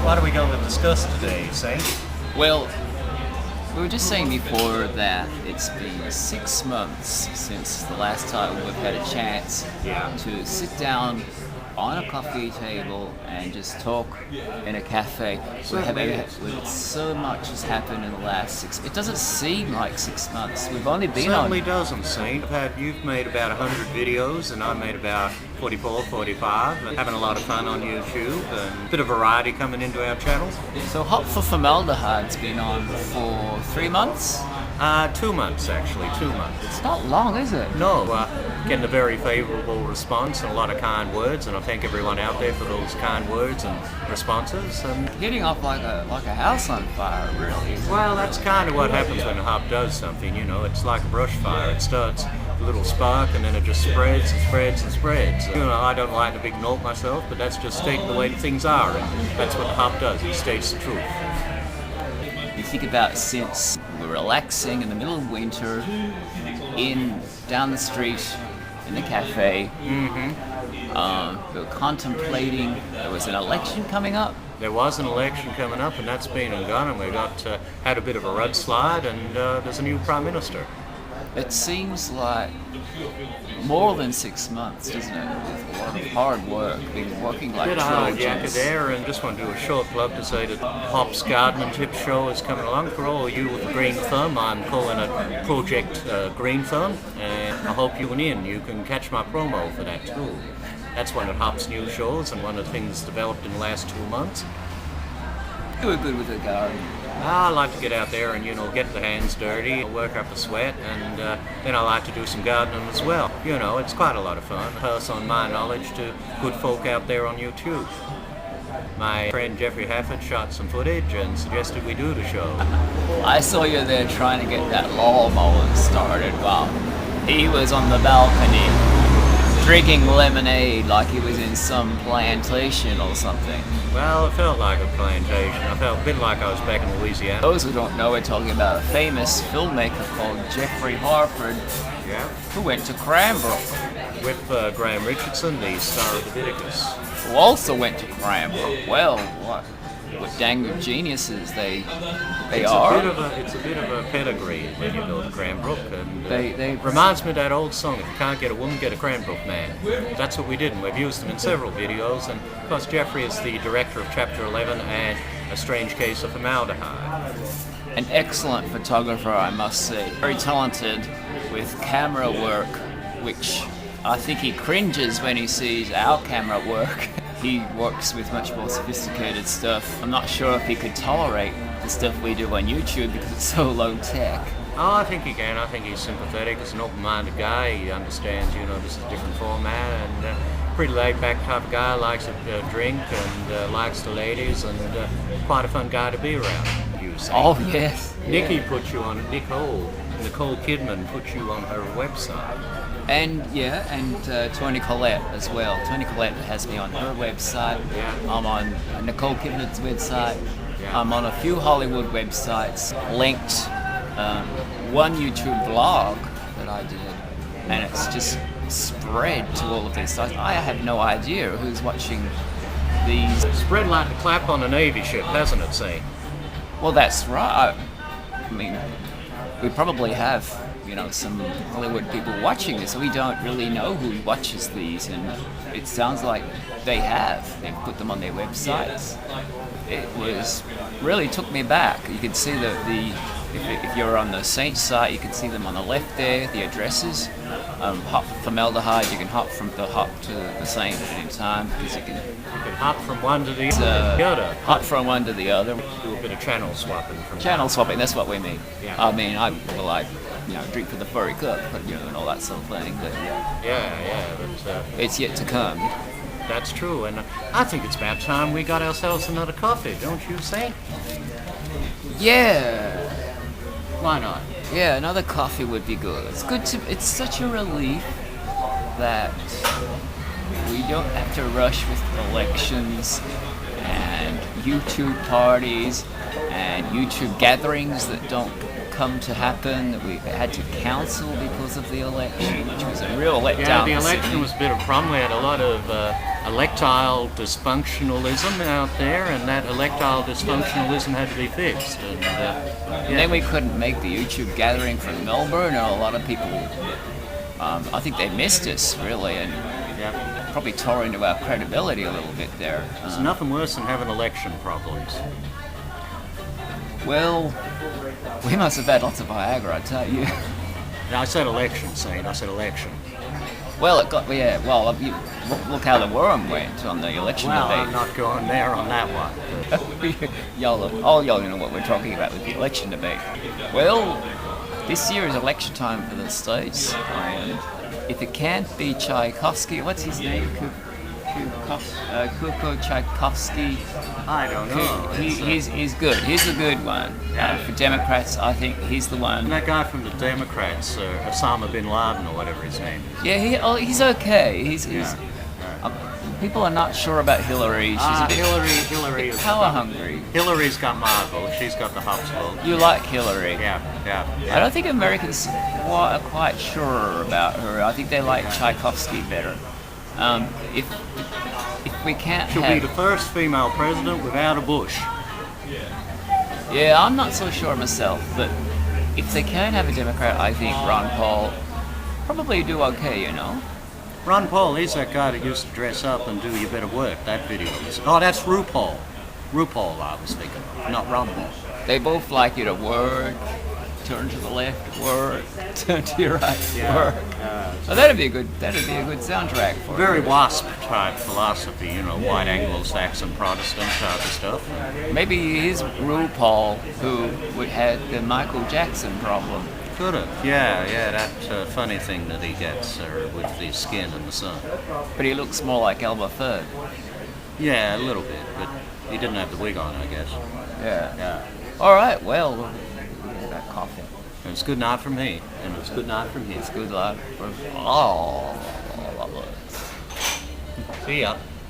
What are we going to discuss today, Saint? Well, we were just saying before that it's been 6 months since the last time we've had a chance to sit down on a coffee table and just talk in a cafe. So much has happened in the last 6. It doesn't seem like 6 months. We've only been Certainly doesn't, Saint. You've made about 100 videos and I made about 44, 45, and having a lot of fun on YouTube and a bit of variety coming into our channels. So Hop for Formaldehyde's been on for 3 months? 2 months, actually, 2 months. It's not long, is it? No, getting a very favourable response and a lot of kind words, and I thank everyone out there for those kind words and responses. And hitting off like a house on fire, really. Well, that's kind of what happens when a hop does something, you know. It's like a brush fire. It starts a little spark and then it just spreads and spreads and spreads. You know, I don't like to big note myself, but that's just stating the way things are, and that's what the hop does. He states the truth. You think about since we're relaxing in the middle of winter, down the street in the cafe. We were contemplating. There was an election coming up. There was an election coming up, and that's been and gone, and we had a bit of a mudslide, and there's a new prime minister. It seems like more than 6 months, doesn't it? With a lot of hard work, been working like Trojans. There, and just want to do a short plug to say that Hop's Garden and Tip Show is coming along. For all of you with a green thumb, I'm calling it Project Green Thumb, and I hope you tune in. You can catch my promo for that too. That's one of Hop's new shows, and one of the things developed in the last 2 months. You were good with the garden. I like to get out there and, get the hands dirty, work up a sweat, and then I like to do some gardening as well. It's quite a lot of fun. Pass on my knowledge to good folk out there on YouTube. My friend Jeffrey Hafford shot some footage and suggested we do the show. I saw you there trying to get that lawnmower started while he was on the balcony drinking lemonade like he was in some plantation or something. Well, it felt like a plantation. I felt a bit like I was back in Louisiana. Those who don't know, we're talking about a famous filmmaker called Jeffrey Harford, who went to Cranbrook. With Graham Richardson, the star of Leviticus. Who also went to Cranbrook. Well, what dang good geniuses they are. It's a bit of a pedigree when you go to Cranbrook, and they reminds me of that old song, if you can't get a woman, get a Cranbrook man. That's what we did, and we've used them in several videos, and of course Jeffrey is the director of Chapter 11 and A Strange Case of Formaldehyde. An excellent photographer, I must say. Very talented with camera work, which I think he cringes when he sees our camera work. He works with much more sophisticated stuff. I'm not sure if he could tolerate the stuff we do on YouTube because it's so low tech. Oh, I think he can. I think he's sympathetic. He's an open-minded guy. He understands, this is a different format, and pretty laid-back type of guy. Likes to drink and likes the ladies, and quite a fun guy to be around. Oh yes. Nicole Kidman put you on her website. And Toni Collette as well. Toni Collette has me on her website. I'm on Nicole Kidman's website. I'm on a few Hollywood websites. Linked one YouTube vlog that I did, and it's just spread to all of these sites. I have no idea who's watching these. Spread like the clap on a Navy ship, hasn't it, Saint? Well, that's right. I mean, we probably have, some Hollywood people watching this. We don't really know who watches these, and it sounds like they've put them on their websites. It really took me back. You can see if you're on the Saint site, you can see them on the left there, the addresses. Hop Formaldehyde, you can hop from the Hop to the Saint at any time, because you can hop from one to the other. Hop from one to the other. Do a bit of channel swapping. Channel swapping, that's what we mean. Yeah. I mean, I drink for the furry cup, and all that sort of thing. But but it's yet to come. That's true, and I think it's about time we got ourselves another coffee, don't you, Saint? Yeah. Why not? Yeah, another coffee would be good. It's such a relief that we don't have to rush with elections and YouTube parties and YouTube gatherings that don't come to happen, that we had to cancel because of the election, which was a real letdown. Yeah, the election was a bit of a problem. We had a lot of electile dysfunctionalism out there, and that electile dysfunctionalism had to be fixed. And then we couldn't make the YouTube gathering from Melbourne, and a lot of people, I think they missed us, really, and probably tore into our credibility a little bit there. There's nothing worse than having election problems. Well, we must have had lots of Viagra, I tell you. Now, I said election, Saint. I said election. Well, it got, yeah, well, look how the worm went on the election Well, debate. I'm not going there on that one. All y'all know what we're talking about with the election debate. Well, this year is election time for the States, and if it can't be Tchaikovsky, what's his name? Kuko Tchaikovsky. I don't know. He's good. He's a good one. For Democrats, I think he's the one. And that guy from the Democrats, Osama bin Laden or whatever his name is. Yeah, he's okay. He's people are not sure about Hillary. She's a bit Hillary is power hungry. Hillary's got my vote. She's got the Hobbs vote. You like Hillary? Yeah. I don't think Americans are quite sure about her. I think they like Tchaikovsky better. If we can't She'll have... be the first female president without a Bush. Yeah, I'm not so sure myself, but if they can have a Democrat, I think Ron Paul probably do okay, you know? Ron Paul, he's that guy that used to dress up and do You Better Work, that video. Oh, that's RuPaul. RuPaul I was thinking of, not Ron Paul. They both like you to work, turn to the left, work, turn to your right, work. So that'd be a good soundtrack for Very it. WASP type philosophy, you know, white Anglo-Saxon Protestant type of stuff. Maybe it is RuPaul who had the Michael Jackson problem. Could have, yeah, that funny thing that he gets with the skin and the sun. But he looks more like Elmer Fudd. Yeah, a little bit, but he didn't have the wig on, I guess. Yeah. All right, well, that coffee. And it's good night from me, and it's good night from him. It's good luck for all of us. See ya.